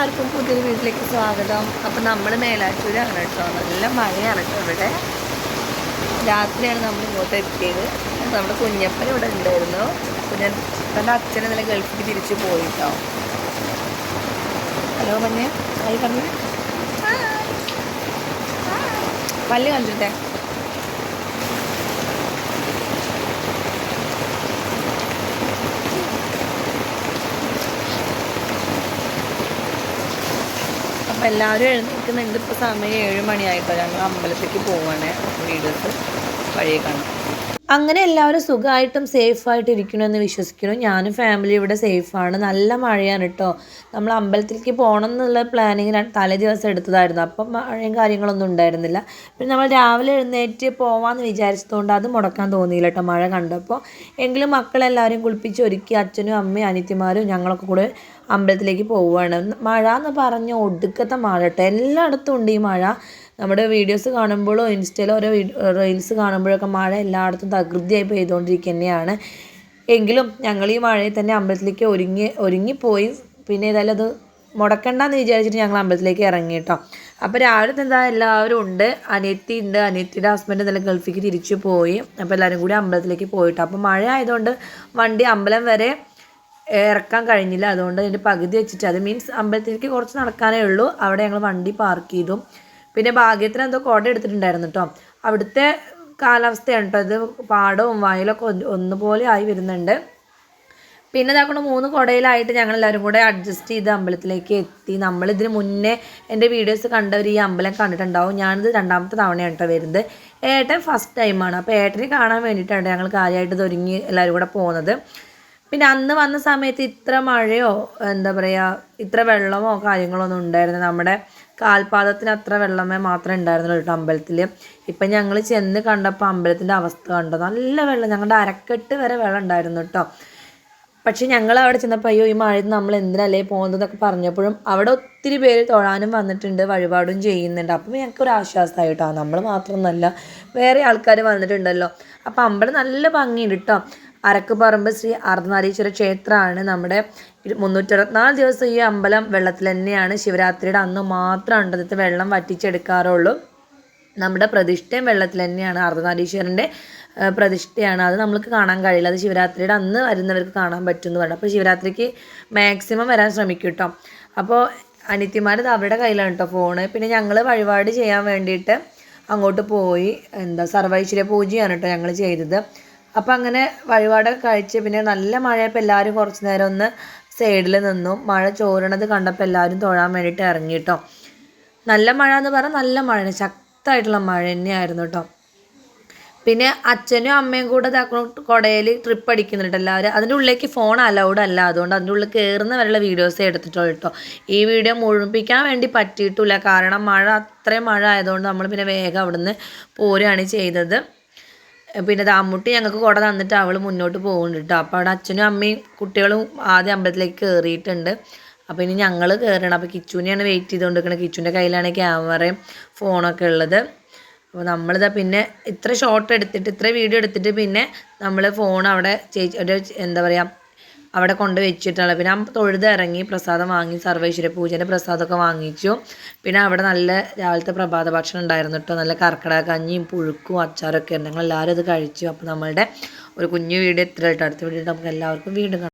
എല്ലാവർക്കും പുതിയൊരു വീട്ടിലേക്ക് സ്വാഗതം. അപ്പോൾ നമ്മൾ മേലാറ്റൂരാണ് കേട്ടോ. നല്ല മഴയാണ് കേട്ടോ ഇവിടെ. രാത്രിയാണ് നമ്മൾ ഇങ്ങോട്ട് എത്തിയത്. നമ്മുടെ കുഞ്ഞപ്പൻ ഇവിടെ ഉണ്ടായിരുന്നു. കുഞ്ഞപ്പൻ്റെ അച്ഛനെ നല്ല ഗൾഫിൽ തിരിച്ചു പോയിട്ടോ. ഹലോ പറഞ്ഞേ, ആയി പറഞ്ഞേ, പല്ല് കണ്ടിട്ടേ. അപ്പോൾ എല്ലാവരും എഴുന്നേൽക്കുന്നുണ്ട്. ഇപ്പോൾ സമയം 7 മണിയായിട്ടോ. ഞങ്ങൾ അമ്പലത്തേക്ക് പോവാണ്. വീഡിയോസ് വഴിയെ കാണാം. അങ്ങനെ എല്ലാവരും സുഖമായിട്ടും സേഫായിട്ട് ഇരിക്കണമെന്ന് വിശ്വസിക്കണം. ഞാനും ഫാമിലി ഇവിടെ സേഫാണ്. നല്ല മഴയാണ് കേട്ടോ. നമ്മൾ അമ്പലത്തിലേക്ക് പോകണം എന്നുള്ള പ്ലാനിങ് തലേ ദിവസം എടുത്തതായിരുന്നു. അപ്പം മഴയും കാര്യങ്ങളൊന്നും ഉണ്ടായിരുന്നില്ല. പിന്നെ നമ്മൾ രാവിലെ എഴുന്നേറ്റ് പോകാമെന്ന് വിചാരിച്ചതുകൊണ്ട് അത് മുടക്കാൻ തോന്നിയില്ല കേട്ടോ മഴ കണ്ടപ്പോൾ. എങ്കിലും മക്കളെല്ലാവരും കുളിപ്പിച്ച് ഒരുക്കി അച്ഛനും അമ്മയും അനിയത്തിമാരും ഞങ്ങളൊക്കെ കൂടെ അമ്പലത്തിലേക്ക് പോവുകയാണ്. മഴ എന്ന് പറഞ്ഞ ഒടുക്കത്തെ മഴ കേട്ടോ. എല്ലായിടത്തും ഉണ്ട് ഈ മഴ. നമ്മുടെ വീഡിയോസ് കാണുമ്പോഴോ ഇൻസ്റ്റയിലോ ഓരോ റീൽസ് കാണുമ്പോഴൊക്കെ മഴ എല്ലായിടത്തും തകൃതിയായി പെയ്തുകൊണ്ടിരിക്കുക തന്നെയാണ്. എങ്കിലും ഞങ്ങൾ ഈ മഴയിൽ തന്നെ അമ്പലത്തിലേക്ക് ഒരുങ്ങിപ്പോയി. പിന്നെ ഏതായാലും അത് മുടക്കണ്ടെന്ന് വിചാരിച്ചിട്ട് ഞങ്ങൾ അമ്പലത്തിലേക്ക് ഇറങ്ങി കേട്ടോ. അപ്പോൾ രാവിലെ എന്താ എല്ലാവരും ഉണ്ട്. അനിയത്തി ഉണ്ട്. അനിയത്തിയുടെ ഹസ്ബൻഡ് നല്ല ഗൾഫിലേക്ക് തിരിച്ചു പോയി. അപ്പോൾ എല്ലാവരും കൂടി അമ്പലത്തിലേക്ക് പോയിട്ടോ. അപ്പോൾ മഴ ആയതുകൊണ്ട് വണ്ടി അമ്പലം വരെ ഇറക്കാൻ കഴിഞ്ഞില്ല. അതുകൊണ്ട് അതിൻ്റെ പകുതി വെച്ചിട്ട്, അത് മീൻസ് അമ്പലത്തിലേക്ക് കുറച്ച് നടക്കാനേ ഉള്ളൂ. അവിടെ ഞങ്ങൾ വണ്ടി പാർക്ക് ചെയ്തു. പിന്നെ ഭാഗ്യത്തിന് എന്തോ കുട എടുത്തിട്ടുണ്ടായിരുന്നു കേട്ടോ. അവിടുത്തെ കാലാവസ്ഥയാണ് കേട്ടോ ഇത്. പാടവും വയലൊക്കെ ഒന്നുപോലെ ആയി വരുന്നുണ്ട്. പിന്നെ ഇതാക്കൊണ്ട് 3 കുടയിലായിട്ട് ഞങ്ങളെല്ലാവരും കൂടെ അഡ്ജസ്റ്റ് ചെയ്ത് അമ്പലത്തിലേക്ക് എത്തി. നമ്മളിതിന് മുന്നേ എൻ്റെ വീഡിയോസ് കണ്ടവർ ഈ അമ്പലം കണ്ടിട്ടുണ്ടാവും. ഞാനിത് 2ാമത്തെ തവണയാണ് കേട്ടോ വരുന്നത്. ഏട്ടൻ ഫസ്റ്റ് ടൈമാണ്. അപ്പോൾ ഏട്ടനെ കാണാൻ വേണ്ടിയിട്ടാണ് ഞങ്ങൾ കാര്യമായിട്ട് ഇത് ഒരുങ്ങി എല്ലാവരും കൂടെ പോകുന്നത്. പിന്നെ അന്ന് വന്ന സമയത്ത് ഇത്ര മഴയോ എന്താ പറയുക ഇത്ര വെള്ളമോ കാര്യങ്ങളോ ഒന്നും ഉണ്ടായിരുന്നില്ല. നമ്മുടെ കാൽപാദത്തിന് അത്ര വെള്ളമേ മാത്രമേ ഉണ്ടായിരുന്നുള്ളൂ കേട്ടോ അമ്പലത്തിൽ. ഇപ്പം ഞങ്ങൾ ചെന്ന് കണ്ടപ്പോൾ അമ്പലത്തിൻ്റെ അവസ്ഥ കണ്ടോ, നല്ല വെള്ളം, ഞങ്ങളുടെ അരക്കെട്ട് വരെ വെള്ളം ഉണ്ടായിരുന്നു കേട്ടോ. പക്ഷേ ഞങ്ങൾ അവിടെ ചെന്നപ്പോൾ അയ്യോ ഈ മഴയിൽ നമ്മൾ എന്തിനല്ലേ പോകുന്നതെന്നൊക്കെ പറഞ്ഞപ്പോഴും അവിടെ ഒത്തിരി പേര് തൊഴാനും വന്നിട്ടുണ്ട്, വഴിപാടും ചെയ്യുന്നുണ്ട്. അപ്പം ഞങ്ങൾക്കൊരു ആശ്വാസമായി കേട്ടോ. നമ്മൾ മാത്രമൊന്നുമല്ല, വേറെ ആൾക്കാർ വന്നിട്ടുണ്ടല്ലോ. അപ്പോൾ അമ്പലം നല്ല ഭംഗിയുണ്ട് കേട്ടോ. അരക്കുപറമ്പ് ശ്രീ അർദ്ധനാരീശ്വര ക്ഷേത്രമാണ്. നമ്മുടെ 364 ദിവസം ഈ അമ്പലം വെള്ളത്തിൽ തന്നെയാണ്. ശിവരാത്രിയുടെ അന്ന് മാത്രമാണ് അതിലത്തെ വെള്ളം വറ്റിച്ചെടുക്കാറുള്ളൂ. നമ്മുടെ പ്രതിഷ്ഠയും വെള്ളത്തിൽ തന്നെയാണ്. അർദ്ധനാരീശ്വരൻ്റെ പ്രതിഷ്ഠയാണ്. അത് നമുക്ക് കാണാൻ കഴിയില്ല. അത് ശിവരാത്രിയുടെ അന്ന് വരുന്നവർക്ക് കാണാൻ പറ്റുമെന്ന് പറഞ്ഞു. അപ്പോൾ ശിവരാത്രിക്ക് മാക്സിമം വരാൻ ശ്രമിക്കും കേട്ടോ. അപ്പോൾ അനിത്യമാരത് അവരുടെ കയ്യിലാണ് കേട്ടോ ഫോണ്. പിന്നെ ഞങ്ങൾ വഴിപാട് ചെയ്യാൻ വേണ്ടിയിട്ട് അങ്ങോട്ട് പോയി. സർവൈശ്വര്യ പൂജയാണ് കേട്ടോ ഞങ്ങൾ ചെയ്തത്. അപ്പോൾ അങ്ങനെ വഴിപാടൊക്കെ കഴിച്ച് പിന്നെ നല്ല മഴയപ്പോൾ എല്ലാവരും കുറച്ച് നേരം ഒന്ന് സൈഡിൽ നിന്നു. മഴ ചോരണത് കണ്ടപ്പോൾ എല്ലാവരും തൊഴാൻ വേണ്ടിയിട്ട് ഇറങ്ങി കേട്ടോ. നല്ല മഴ എന്ന് പറഞ്ഞാൽ നല്ല മഴ, ശക്തമായിട്ടുള്ള മഴ തന്നെയായിരുന്നു കേട്ടോ. പിന്നെ അച്ഛനും അമ്മയും കൂടെ കുടയിൽ ട്രിപ്പ് അടിക്കുന്നുണ്ട് എല്ലാവരും. അതിൻ്റെ ഉള്ളിലേക്ക് ഫോൺ അലൗഡ് അല്ല, അതുകൊണ്ട് അതിൻ്റെ ഉള്ളിൽ കയറുന്ന വരെയുള്ള വീഡിയോസേ എടുത്തിട്ടുള്ളൂ കേട്ടോ. ഈ വീഡിയോ മുഴുമിപ്പിക്കാൻ വേണ്ടി പറ്റിയിട്ടില്ല, കാരണം അത്രയും മഴ ആയതുകൊണ്ട് നമ്മൾ പിന്നെ വേഗം അവിടുന്ന് പോരുകയാണ് ചെയ്തത്. പിന്നെ അമ്മുട്ടി ഞങ്ങൾക്ക് കുട തന്നിട്ട് അവൾ മുന്നോട്ട് പോകുന്നുണ്ട് കേട്ടോ. അപ്പോൾ അവിടെ അച്ഛനും അമ്മയും കുട്ടികളും ആദ്യം അമ്പലത്തിലേക്ക് കയറിയിട്ടുണ്ട്. അപ്പോൾ ഇനി ഞങ്ങൾ കയറണം. അപ്പോൾ കിച്ചുവിനെയാണ് വെയിറ്റ് ചെയ്തുകൊണ്ടിരിക്കുന്നത്. കിച്ചുവിൻ്റെ കയ്യിലാണ് ക്യാമറയും ഫോണൊക്കെ ഉള്ളത്. അപ്പോൾ നമ്മളിതാ പിന്നെ ഇത്ര വീഡിയോ എടുത്തിട്ട് പിന്നെ നമ്മൾ ഫോൺ അവിടെ എന്താ പറയുക അവിടെ കൊണ്ട് വെച്ചിട്ടുള്ളത്. പിന്നെ തൊഴുത് ഇറങ്ങി പ്രസാദം വാങ്ങി, സർവൈശ്വര്യ പൂജേൻ്റെ പ്രസാദമൊക്കെ വാങ്ങിച്ചു. പിന്നെ അവിടെ നല്ല രാവിലത്തെ പ്രഭാത ഭക്ഷണം ഉണ്ടായിരുന്നു കേട്ടോ. നല്ല കർക്കിടക കഞ്ഞിയും പുഴുക്കും അച്ചാറൊക്കെ ഉണ്ട്. ഞങ്ങൾ എല്ലാവരും അത് കഴിച്ചു. അപ്പോൾ നമ്മളുടെ ഒരു കുഞ്ഞു വീഡിയോ ഇത്ര കേട്ടോ. അടുത്ത വീഡിയോ നമുക്ക് എല്ലാവർക്കും വീണ്ടും കാണാം.